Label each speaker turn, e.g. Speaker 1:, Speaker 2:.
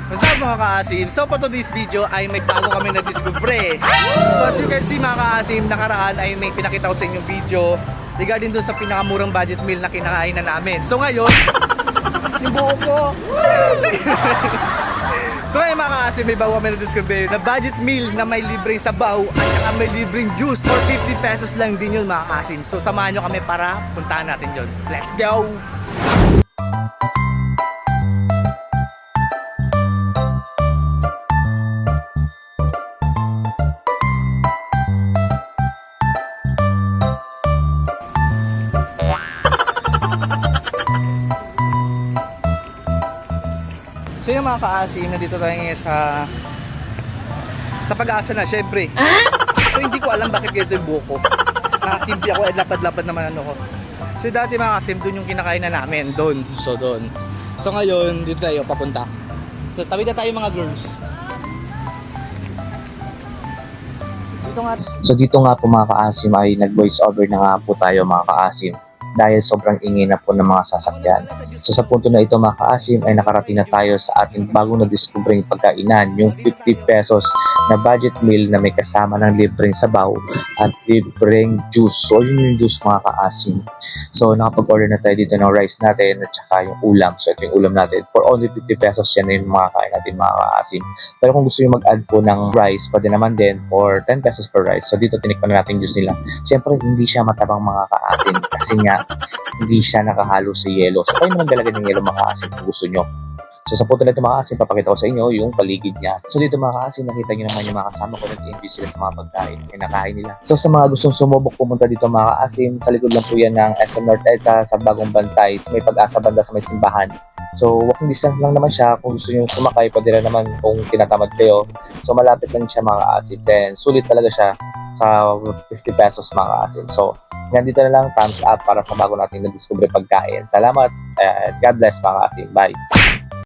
Speaker 1: What's up mga kaasim? So for today's video ay may bago kami na-discover. So as you can see mga kaasim, nakaraan ay may pinakita ko sa inyong video regarding dun sa pinakamurang budget meal na kinakain na namin. So ngayon, yung buo ko. So ngayon mga kaasim, may bago kami na-discover na budget meal na may libreng sabaw at saka may libreng juice for 50 pesos lang din yun mga kaasim. So samahan nyo kami para puntahan natin yun. Let's go! So yung mga kaasim, nandito tayo ngayon sa Pag-asa na, syempre. So hindi ko alam bakit ganito yung buhok ko. Nakakimpi ako at lapad-lapad naman ano ko. So dati mga kaasim, doon yung kinakain na namin, doon. So doon. So ngayon, dito tayo papunta. So tawid na tayo mga girls. Dito nga.
Speaker 2: So dito nga po mga kaasim ay nag-voice over na nga po tayo mga kaasim dahil sobrang ingay na po ng mga sasakyan. So sa punto na ito mga kaasim ay nakarating na tayo sa ating bagong na-discovering pagkainan, yung 50 pesos na budget meal na may kasama ng libreng sabaw at libreng juice. So yun yung juice mga kaasim. So nakapag-order na tayo dito ng rice natin at saka yung ulam. So ito yung ulam natin. For only 50 pesos yan yung mga kain natin mga kaasim. Pero kung gusto nyo mag-add po ng rice, pwede naman din for 10 pesos per rice. So dito tinikman na natin yung juice nila. Siyempre hindi siya matabang mga kaasim kasi nga hindi siya nakahalo sa yelo. So kayo naman dalagan ng yelo mga kaasim kung gusto nyo. So sa punto na ito mga kaasim, papakita ko sa inyo yung paligid niya. So dito mga kaasim, nakita nyo naman yung mga kasama ko, nag-enjoy sila sa mga pagkain, kinakain nila. So sa mga gustong sumubok pumunta dito mga kaasim, sa likod lang po yan ng SM North EDSA sa Bagong Bantay. May Pag-asa banda sa may simbahan. So walking distance lang naman siya. Kung gusto nyo sumakay, pwede rin naman kung tinatamad kayo. So malapit lang siya mga kaasim. Then sulit talaga siya sa 50 pesos mga kaasim. So nandito na lang, thumbs up para sa bago natin na-discover pagkain. Salamat and God bless mga kaasim. Bye!